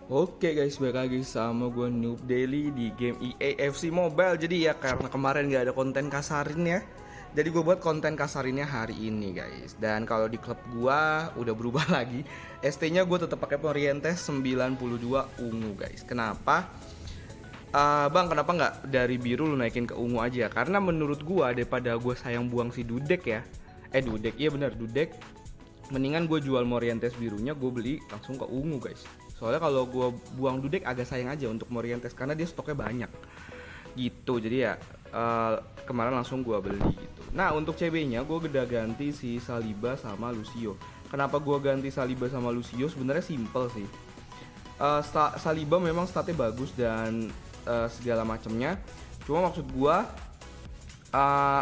Oke guys, balik lagi sama gue Noob Daily di game EA FC Mobile. Jadi ya karena kemarin gak ada konten kasarin ya, jadi gue buat konten kasarinnya hari ini guys. Dan kalau di klub gue udah berubah lagi, ST-nya gue tetap pakai Morientes 92 ungu guys. Kenapa? Bang, kenapa nggak dari biru lu naikin ke ungu aja? Karena menurut gue daripada gue sayang buang si Dudek ya, Dudek, iya bener Dudek. Mendingan gue jual Morientes birunya, gue beli langsung ke ungu guys. Soalnya kalau gue buang Dudek agak sayang aja untuk Morientes karena dia stoknya banyak gitu. Jadi ya kemarin langsung gue beli gitu. Nah untuk CB-nya gue udah ganti si Saliba sama Lucio. Kenapa gue ganti Saliba sama Lucio? Sebenarnya simple sih. Saliba memang statnya bagus dan segala macamnya. Cuma maksud gue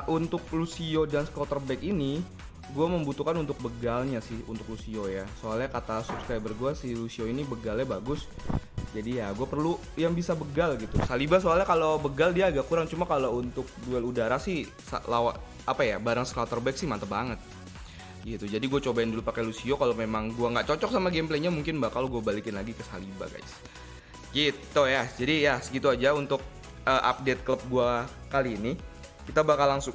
untuk Lucio dan Scouterback ini gue membutuhkan untuk begalnya sih untuk Lucio ya. Soalnya kata subscriber gue si Lucio ini begalnya bagus. Jadi ya gue perlu yang bisa begal gitu. Saliba soalnya kalau begal dia agak kurang. Cuma kalau untuk duel udara sih bareng Scouterback sih mantep banget gitu. Jadi gue cobain dulu pakai Lucio. Kalau memang gue nggak cocok sama gameplaynya mungkin bakal gue balikin lagi ke Saliba guys. Gitu ya. Jadi ya segitu aja untuk update klub gue kali ini. Kita bakal langsung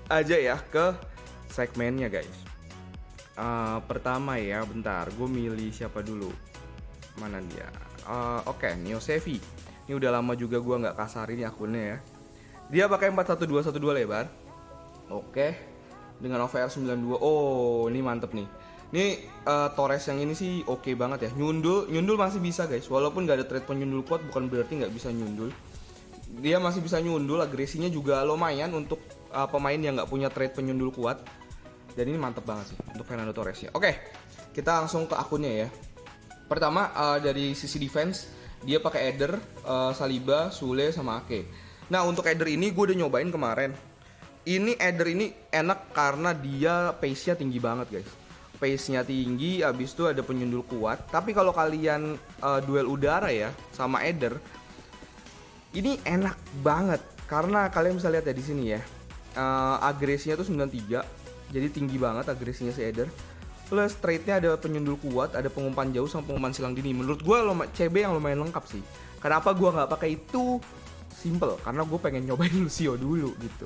aja ya ke segmennya guys. Pertama ya, bentar, gue milih siapa dulu? Mana dia? Oke, Neo Sevi. Ini udah lama juga gue nggak kasarin akunnya ya. Dia pakai 41212 lebar. Oke, dengan OVR 92. Oh, ini mantep nih. Ini Torres yang ini sih oke banget ya. Nyundul masih bisa guys. Walaupun nggak ada trade penyundul kuat, bukan berarti nggak bisa nyundul. Dia masih bisa nyundul, agresinya juga lumayan untuk pemain yang nggak punya trade penyundul kuat. Dan ini mantep banget sih untuk Fernando Torres ya. Oke, kita langsung ke akunnya ya. Pertama dari sisi defense dia pakai Eder, Saliba, Sule sama Ake. Nah untuk Eder ini gue udah nyobain kemarin. Ini Eder ini enak karena dia pace-nya tinggi banget guys. Pace-nya tinggi, abis itu ada penyundul kuat. Tapi kalau kalian duel udara ya sama Eder, ini enak banget karena kalian bisa lihat ya di sini ya. Agresinya tuh 93. Jadi tinggi banget agresinya si Eder. Plus trade-nya ada penyundul kuat, ada pengumpan jauh sama pengumpan silang dini. Menurut gue CB yang lumayan lengkap sih. Kenapa gue nggak pakai itu? Simple, karena gue pengen nyobain Lucio dulu gitu.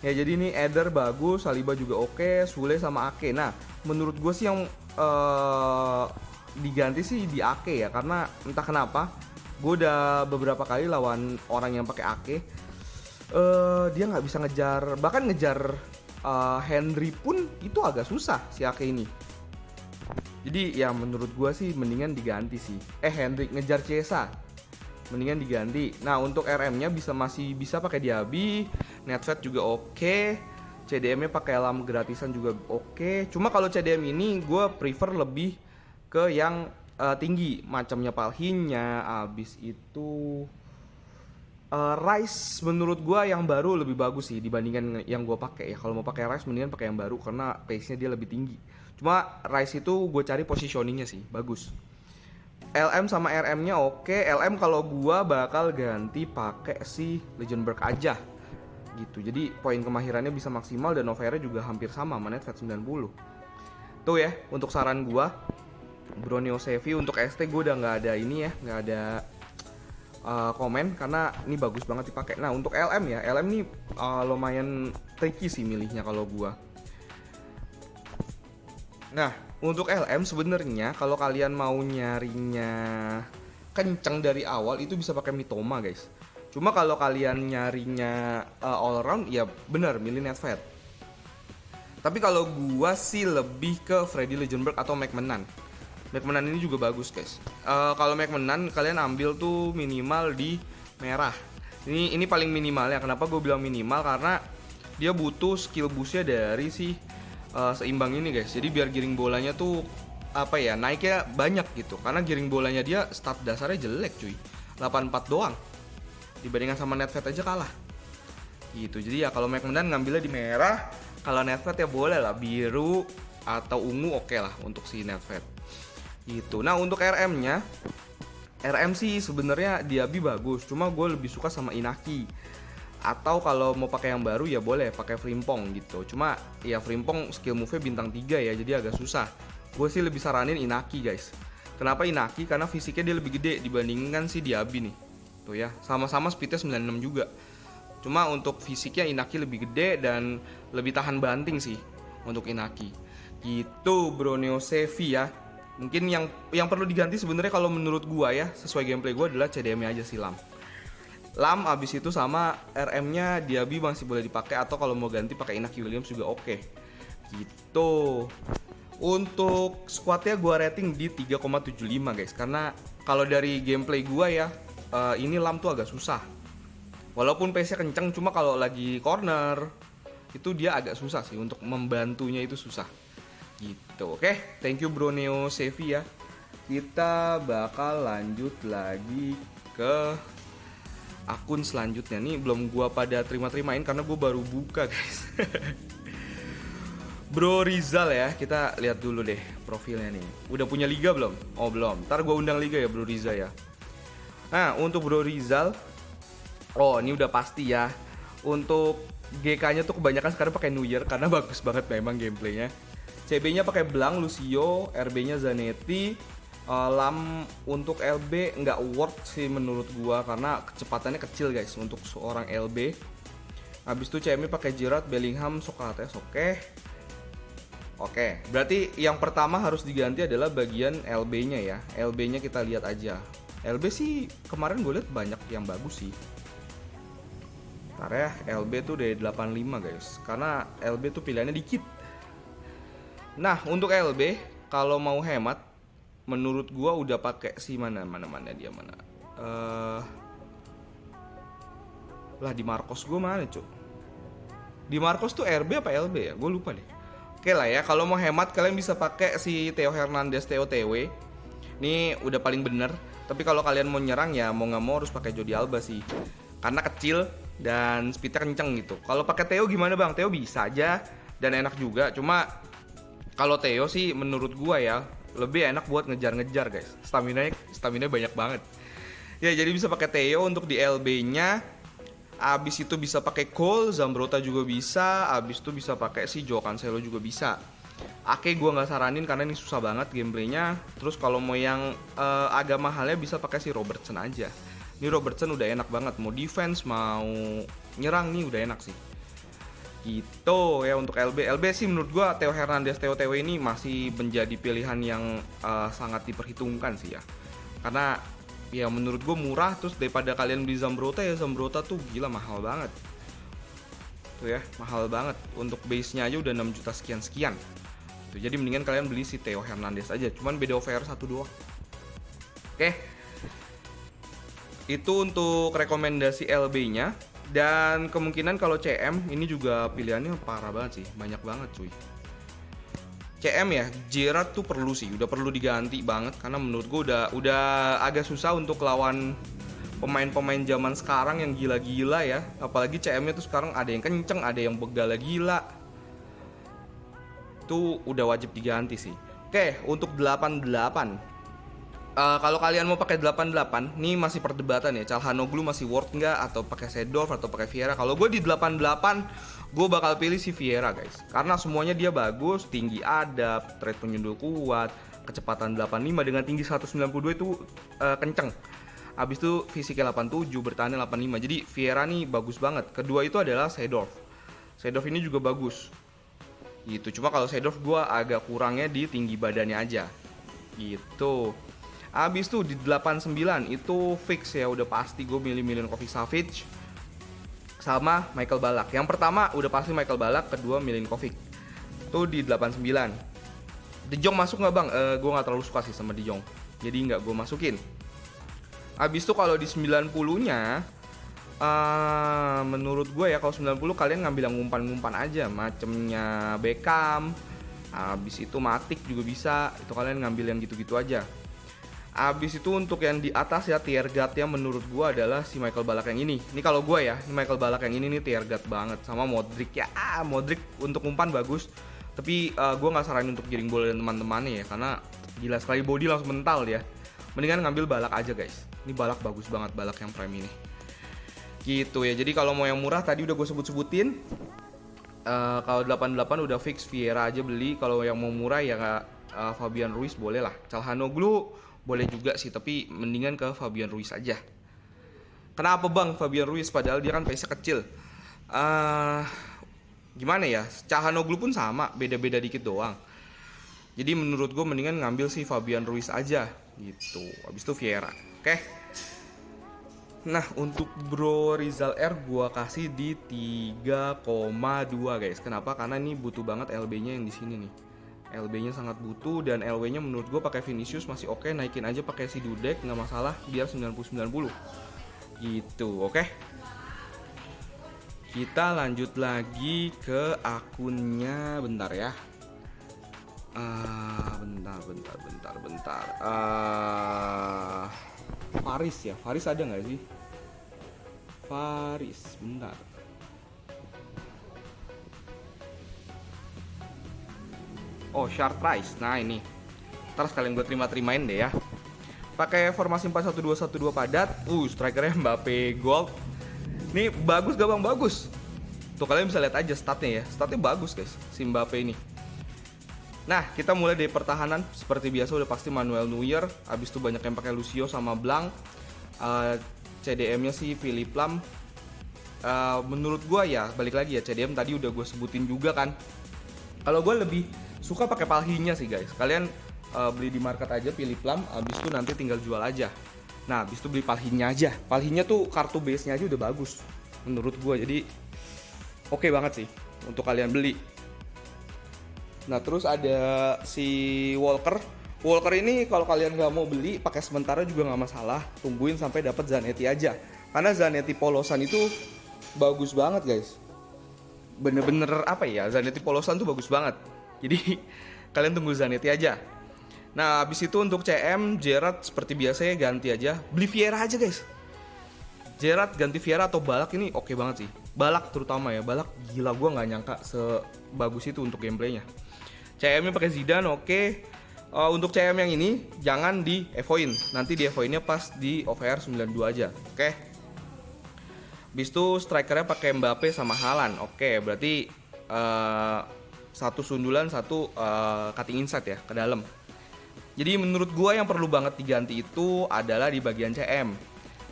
Ya jadi ini Eder bagus, Saliba juga oke, Sule sama Ake. Nah menurut gue sih yang diganti sih di Ake ya, karena entah kenapa gue udah beberapa kali lawan orang yang pakai Ake. Dia nggak bisa ngejar, bahkan ngejar Henry pun itu agak susah si Ake ini. Jadi ya menurut gua sih mendingan diganti sih. Henry ngejar Cesa, mendingan diganti. Nah untuk RM-nya masih bisa pakai Diaby, Netfet juga oke. CDM-nya pakai lam gratisan juga oke. Cuma kalau CDM ini gua prefer lebih ke yang tinggi, macamnya Palhinnya. Abis itu Rice menurut gue yang baru lebih bagus sih dibandingkan yang gue pakai ya. Kalau mau pakai Rice mendingan pakai yang baru karena pace-nya dia lebih tinggi. Cuma Rice itu gue cari positioningnya sih bagus. LM sama RM-nya oke. LM kalau gue bakal ganti pakai si Legendberg aja gitu. Jadi poin kemahirannya bisa maksimal dan OVR-nya juga hampir sama sama Netfet 90. Tuh ya untuk saran gue. Bronio Sevi untuk ST gue udah nggak ada ini ya, nggak ada komen karena ini bagus banget dipakai. Nah untuk LM ya, LM ini lumayan tricky sih milihnya kalau gua. Nah untuk LM sebenarnya kalau kalian mau nyarinya kenceng dari awal itu bisa pakai Mitoma guys. Cuma kalau kalian nyarinya all around ya bener milih Netfet. Tapi kalau gua sih lebih ke Freddy Legendberg atau McMahon. McMahon ini juga bagus guys. Kalau McMahon kalian ambil tuh minimal di merah. Ini paling minimal ya. Kenapa gue bilang minimal? Karena dia butuh skill boostnya dari si seimbang ini guys. Jadi biar giring bolanya tuh naiknya banyak gitu. Karena giring bolanya dia start dasarnya jelek cuy. 84 doang. Dibandingkan sama Netfet aja kalah. Gitu. Jadi ya kalau McMahon ngambilnya di merah. Kalau Netfet ya boleh lah biru atau ungu oke lah untuk si Netfet. Gitu. Nah untuk RM-nya, RM sih sebenarnya Diaby bagus, cuma gue lebih suka sama Inaki. Atau kalau mau pakai yang baru ya boleh pakai Frimpong gitu. Cuma ya Frimpong skill move-nya bintang 3 ya, jadi agak susah. Gue sih lebih saranin Inaki guys. Kenapa Inaki? Karena fisiknya dia lebih gede dibandingkan si Diaby nih. Tuh ya, sama-sama speednya 96 juga. Cuma untuk fisiknya Inaki lebih gede dan lebih tahan banting sih untuk Inaki. Gitu Bro Neo Sevi ya. Mungkin yang perlu diganti sebenarnya kalau menurut gua ya, sesuai gameplay gua adalah CDM-nya aja sih Lam. Lam abis itu sama RM-nya Diaby masih boleh dipakai, atau kalau mau ganti pakai Inaki Williams juga oke. Gitu. Untuk squadnya gue rating di 3,75 guys. Karena kalau dari gameplay gue ya, ini Lam tuh agak susah. Walaupun pace-nya kenceng, cuma kalau lagi corner itu dia agak susah sih, untuk membantunya itu susah. Gitu. Oke, thank you Bro Neo Sevi ya. Kita bakal lanjut lagi ke akun selanjutnya. Nih belum gue pada terima-terimain karena gue baru buka guys. Bro Rizal ya, kita lihat dulu deh profilnya nih. Udah punya liga belum? Oh belum, ntar gue undang liga ya Bro Rizal ya. Nah untuk Bro Rizal, oh ini udah pasti ya. Untuk GK-nya tuh kebanyakan sekarang pakai New Year karena bagus banget memang gameplaynya. CB-nya pakai Blanc, Lucio, RB-nya Zanetti. Lam untuk LB nggak worth sih menurut gua karena kecepatannya kecil guys untuk seorang LB. Habis itu CM pakai Giroud, Bellingham, Sokrates, oke. Oke, berarti yang pertama harus diganti adalah bagian LB-nya ya. LB-nya kita lihat aja. LB sih kemarin gue lihat banyak yang bagus sih. Ntar ya, LB tuh dari 85 guys. Karena LB tuh pilihannya dikit. Nah, untuk LB kalau mau hemat, menurut gue udah pakai si mana dia mana. Lah di Marcos gue mana cuk? Di Marcos tuh RB apa LB ya? Gue lupa deh. Oke lah ya, kalau mau hemat kalian bisa pakai si Theo Hernandez TOTW. Ini udah paling bener. Tapi kalau kalian mau nyerang ya mau nggak mau harus pakai Jordi Alba sih. Karena kecil dan speednya kenceng gitu. Kalau pakai Theo gimana bang? Theo bisa aja dan enak juga. Cuma kalau Theo sih menurut gua ya lebih enak buat ngejar-ngejar guys. Stamina banyak banget. Ya jadi bisa pakai Theo untuk di LB-nya. Abis itu bisa pakai Cole, Zambrotta juga bisa. Abis itu bisa pakai si Joao Cancelo juga bisa. Ake gue nggak saranin karena ini susah banget gameplaynya. Terus kalau mau yang agak mahalnya bisa pakai si Robertson aja. Ini Robertson udah enak banget. Mau defense, mau nyerang nih udah enak sih. Gitu ya untuk LB. LB sih menurut gue Theo Hernandez, TOTW ini masih menjadi pilihan yang sangat diperhitungkan sih ya. Karena ya menurut gue murah, terus daripada kalian beli Zambrotta ya Zambrotta tuh gila mahal banget. Tuh ya, mahal banget. Untuk base-nya aja udah 6 juta sekian-sekian. Tuh, jadi mendingan kalian beli si Theo Hernandez aja, cuman beda OVR 1 doang. Oke. Itu untuk rekomendasi LB-nya. Dan kemungkinan kalau CM ini juga pilihannya parah banget sih, banyak banget cuy. CM ya, Giroud tuh perlu sih, udah perlu diganti banget karena menurut gue udah agak susah untuk lawan pemain-pemain zaman sekarang yang gila-gila ya. Apalagi CM-nya tuh sekarang ada yang kenceng, ada yang begala gila. Tuh udah wajib diganti sih. Oke, untuk 88. Kalau kalian mau pakai 88, nih masih perdebatan ya. Calhanoglu masih worth nggak atau pakai Seedorf atau pakai Vieira? Kalau gue di 88, gue bakal pilih si Vieira guys. Karena semuanya dia bagus, tinggi adap, trade penyundul kuat, kecepatan 85 dengan tinggi 192 itu kenceng. Abis itu fisiknya 87, bertahannya 85. Jadi Vieira nih bagus banget. Kedua itu adalah Seedorf. Seedorf ini juga bagus. Gitu. Cuma kalau Seedorf gue agak kurangnya di tinggi badannya aja. Gitu. Abis itu di 89 itu fix ya, udah pasti gue milih Milinkovic Savic sama Michael Ballack. Yang pertama udah pasti Michael Ballack, kedua Milinkovic. Tuh di 89. De Jong masuk nggak bang? Gue nggak terlalu suka sih sama De Jong, jadi nggak gue masukin. Abis itu kalau di 90-nya menurut gue ya kalau 90 kalian ngambil yang ngumpan-ngumpan aja, macemnya Beckham. Abis itu Matic juga bisa, itu kalian ngambil yang gitu-gitu aja. Abis itu untuk yang di atas ya tier guard-nya menurut gue adalah si Michael Ballack yang ini. Ini kalau gue ya, ini Michael Ballack yang ini nih tier guard banget. Sama Modric ya, Modric untuk umpan bagus. Tapi gue gak saranin untuk giring bola dan teman-temannya ya, karena gila sekali body langsung mental dia. Mendingan ngambil Ballack aja guys. Ini Ballack bagus banget, Ballack yang prime ini. Gitu ya, jadi kalau mau yang murah tadi udah gue sebut-sebutin. Kalau 88 udah fix Vieira aja beli. Kalau yang mau murah ya Fabian Ruiz boleh lah. Calhanoglu boleh juga sih, tapi mendingan ke Fabian Ruiz aja. Kenapa bang Fabian Ruiz? Padahal dia kan pace-nya kecil. Gimana ya, Calhanoglu pun sama, beda-beda dikit doang. Jadi menurut gue mendingan ngambil si Fabian Ruiz aja gitu. Habis itu Vieira. Oke. Nah, untuk Bro Rizal R gua kasih di 3,2 guys. Kenapa? Karena ini butuh banget LB-nya yang di sini nih. LB-nya sangat butuh, dan LW-nya menurut gua pakai Vinicius masih oke. Naikin aja pakai si Dudek, nggak masalah, biar 90-90 gitu. Oke. Kita lanjut lagi ke akunnya, bentar ya. Bentar. Faris ya, Faris ada nggak sih? Faris, bentar. Oh, Sharp Price. Nah ini, ntar sekalian gue terima-terimain deh ya. Pakai formasi 4-1-2-1-2 padat. Strikernya Mbappe Gold. Ini bagus gak bang? Bagus. Tuh kalian bisa lihat aja statnya ya. Statnya bagus guys, si Mbappe ini. Nah, kita mulai dari pertahanan. Seperti biasa udah pasti Manuel Neuer. Abis itu banyak yang pakai Lucio sama Blanc. CDM-nya sih Philipp Lahm. Menurut gua ya, balik lagi ya, CDM tadi udah gue sebutin juga kan. Kalau gue lebih suka pakai palhinya sih guys. Kalian beli di market aja Philipp Lahm, abis itu nanti tinggal jual aja. Nah, abis itu beli palhinya aja. Palhinya tuh kartu base-nya aja udah bagus menurut gue. Jadi oke banget sih untuk kalian beli. Nah, terus ada si Walker. Walker ini kalau kalian nggak mau beli pakai sementara juga nggak masalah. Tungguin sampai dapat Zanetti aja. Karena Zanetti polosan itu bagus banget guys. Bener-bener apa ya, Zanetti polosan tuh bagus banget. Jadi kalian tunggu Zanetti aja. Nah, habis itu untuk CM, Gerrard seperti biasanya ganti aja. Beli Vieira aja guys. Gerrard ganti Vieira atau Balak ini oke banget sih. Balak terutama ya, Balak gila, gue nggak nyangka sebagus itu untuk gameplaynya. CM-nya pakai Zidane oke. Untuk CM yang ini jangan di evoin. Nanti di evoinnya pas di OVR 92 aja. Oke. Habis itu strikernya pakai Mbappe sama Haaland. Oke, berarti satu sundulan, satu cutting inside ya ke dalam. Jadi menurut gua yang perlu banget diganti itu adalah di bagian CM.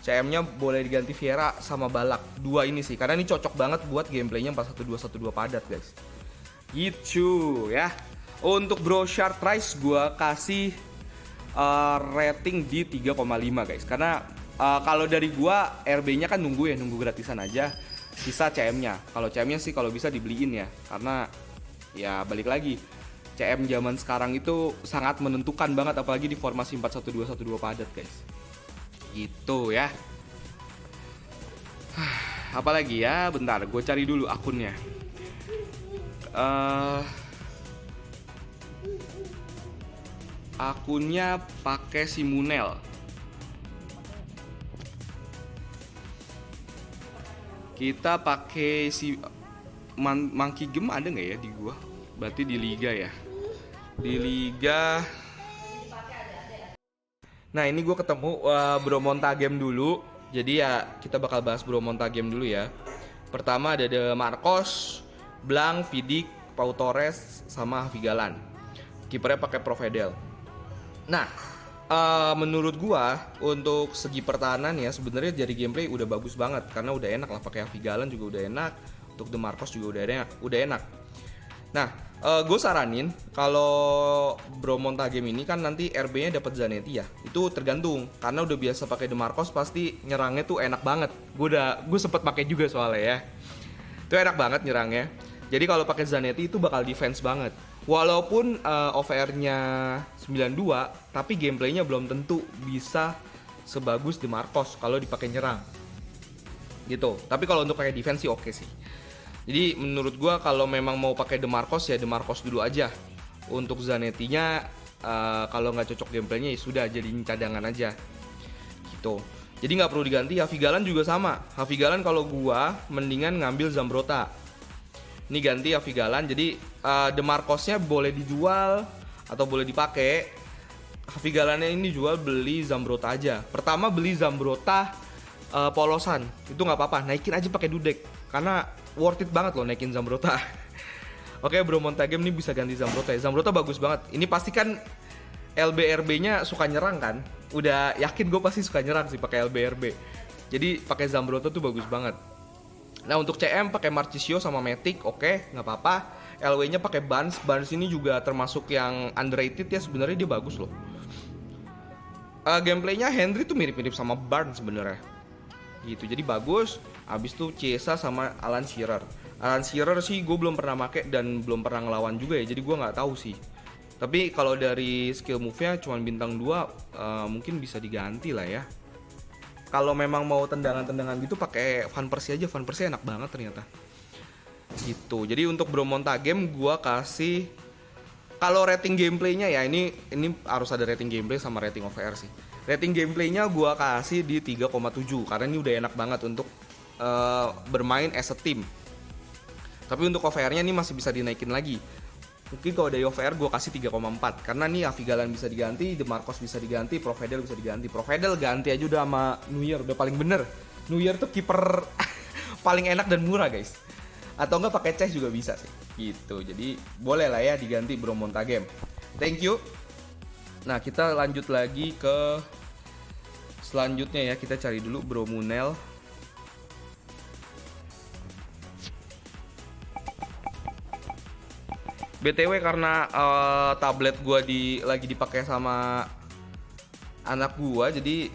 CM-nya boleh diganti Vieira sama Balak. Dua ini sih, karena ini cocok banget buat gameplaynya 4-1-2-1-2 padat guys. Gitu ya. Untuk Bro Sharp Price gua kasih rating di 3,5 guys. Karena kalau dari gua RB-nya kan nunggu gratisan aja. Sisa CM-nya. Kalau CM-nya sih kalau bisa dibeliin ya. Karena ya balik lagi, CM zaman sekarang itu sangat menentukan banget, apalagi di formasi 4-1-2-1-2 padat guys. Gitu ya. Apalagi ya, bentar gue cari dulu akunnya. Akunnya pakai Simunel. Kita pakai si Monkey Game ada nggak ya di gua? Berarti di Liga ya. Di Liga. Nah ini gue ketemu Bro Monta Game dulu. Jadi ya kita bakal bahas Bro Monta Game dulu ya. Pertama ada De Marcos, Blanc, Vidic, Pau Torres, sama Vigalan. Kipernya pakai Provedel. Nah menurut gua untuk segi pertahanan ya sebenarnya dari gameplay udah bagus banget, karena udah enak lah, pakai Vigalan juga udah enak, untuk De Marcos juga udah enak. Nah, gue saranin kalau Bro Monta Game ini kan nanti RB-nya dapat Zanetti ya. Itu tergantung, karena udah biasa pakai De Marcos pasti nyerangnya tuh enak banget. Gue sempet pakai juga soalnya ya. Itu enak banget nyerangnya. Jadi kalau pakai Zanetti itu bakal defense banget. Walaupun OVR-nya 92, tapi gameplaynya belum tentu bisa sebagus De Marcos kalau dipakai nyerang. Gitu. Tapi kalau untuk pakai defense sih oke sih. Jadi menurut gua kalau memang mau pakai De Marcos ya De Marcos dulu aja. Untuk Zanetti-nya kalau nggak cocok gameplaynya ya sudah jadiin cadangan aja. Gitu. Jadi nggak perlu diganti. Havigalan juga sama. Havigalan kalau gua mendingan ngambil Zambrotta. Ini ganti Havigalan. Jadi De Marcos-nya boleh dijual atau boleh dipakai. Havigalannya ini jual, beli Zambrotta aja. Pertama beli Zambrotta polosan itu nggak apa-apa, naikin aja pakai Dudek karena worth it banget loh naikin Zambrotta. Oke, Bro Monta Game ini bisa ganti Zambrotta ya. Zambrotta bagus banget. Ini pasti kan LBRB-nya suka nyerang kan. Udah yakin gue pasti suka nyerang sih pakai LBRB. Jadi pakai Zambrotta tuh bagus banget. Nah untuk CM pakai Marchisio sama Matic, oke, nggak apa-apa. LW-nya pakai Barnes. Barnes ini juga termasuk yang underrated ya, sebenarnya dia bagus loh. Gameplaynya Henry tuh mirip-mirip sama Barnes sebenarnya. Gitu, jadi bagus. Abis tuh Chiesa sama Alan Shearer. Alan Shearer sih gue belum pernah make dan belum pernah ngelawan juga ya, jadi gue nggak tahu sih. Tapi kalau dari skill move-nya cuma bintang 2, mungkin bisa diganti lah ya. Kalau memang mau tendangan-tendangan gitu pakai Van Persie aja. Van Persie enak banget ternyata. Gitu. Jadi untuk Bromonta game gua kasih, kalau rating gameplaynya ya ini harus ada rating gameplay sama rating OVR sih. Rating gameplaynya gua kasih di 3,7 karena ini udah enak banget untuk bermain as a team. Tapi untuk OVR-nya ini masih bisa dinaikin lagi. Mungkin kalau dari OVR gue kasih 3,4 karena nih Avigalan bisa diganti, DeMarcos bisa diganti, Provedel bisa diganti. Provedel ganti aja udah sama Neuer, udah paling bener. Neuer tuh kiper paling enak dan murah guys. Atau enggak pakai Cech juga bisa sih. Gitu. Jadi boleh lah ya diganti Bromonta game. Thank you. Nah, kita lanjut lagi ke selanjutnya ya. Kita cari dulu Bromunel. BTW karena tablet gua lagi dipakai sama anak gua, jadi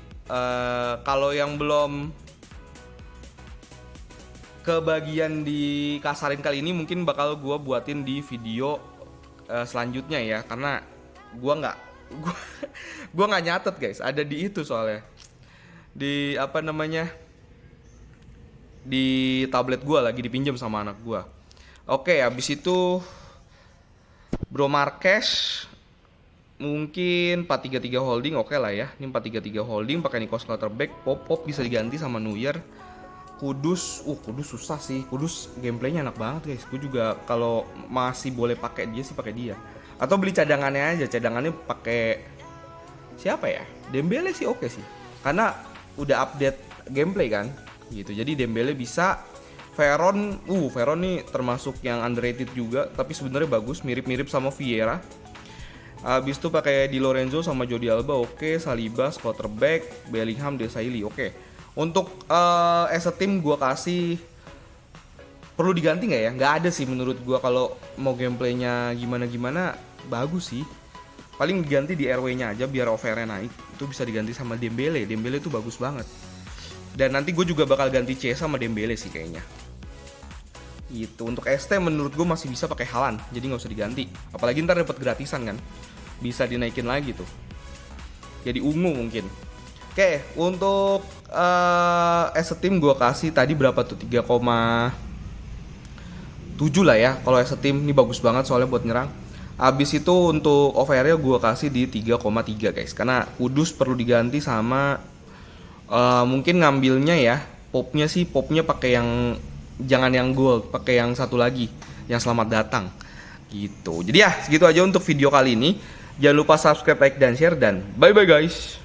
kalau yang belum kebagian di kasarin kali ini mungkin bakal gua buatin di video selanjutnya ya, karena gua nggak nyatet guys, ada di itu soalnya di apa namanya di tablet gua lagi dipinjam sama anak gua. Oke, habis itu Bro Marquez mungkin 4-3-3 holding oke lah ya. Ini 4-3-3 holding pakai Nico Schlotterbeck, Pop bisa diganti sama Neuer. Kudus susah sih. Kudus gameplaynya enak banget guys. Gue juga kalau masih boleh pakai dia sih pakai dia. Atau beli cadangannya aja. Cadangannya pakai siapa ya? Dembele sih oke sih. Karena udah update gameplay kan. Gitu. Jadi Dembele bisa. Veron nih termasuk yang underrated juga, tapi sebenarnya bagus, mirip-mirip sama Vieira. Habis itu pakai Di Lorenzo sama Jordi Alba, oke. Saliba, Schlotterbeck, Bellingham, Desailly, oke. Untuk as a team gue kasih, perlu diganti nggak ya? Nggak ada sih menurut gue, kalau mau gameplaynya gimana-gimana bagus sih. Paling diganti di RW-nya aja biar OVR-nya naik. Itu bisa diganti sama Dembele. Dembele itu bagus banget. Dan nanti gue juga bakal ganti Chiesa sama Dembele sih kayaknya. Gitu. Untuk ST menurut gue masih bisa pakai Haaland, jadi nggak usah diganti. Apalagi ntar dapat gratisan kan, bisa dinaikin lagi tuh. Jadi ungu mungkin. Oke, untuk as a team gue kasih tadi berapa tuh, 3,7 lah ya. Kalau as a team ini bagus banget soalnya buat nyerang. Abis itu untuk OVR-nya gue kasih di 3,3 guys, karena Kudus perlu diganti sama mungkin ngambilnya ya, popnya pakai yang, jangan yang gold, pakai yang satu lagi yang selamat datang gitu. Jadi ya segitu aja untuk video kali ini. Jangan lupa subscribe, like, dan share, dan bye bye guys.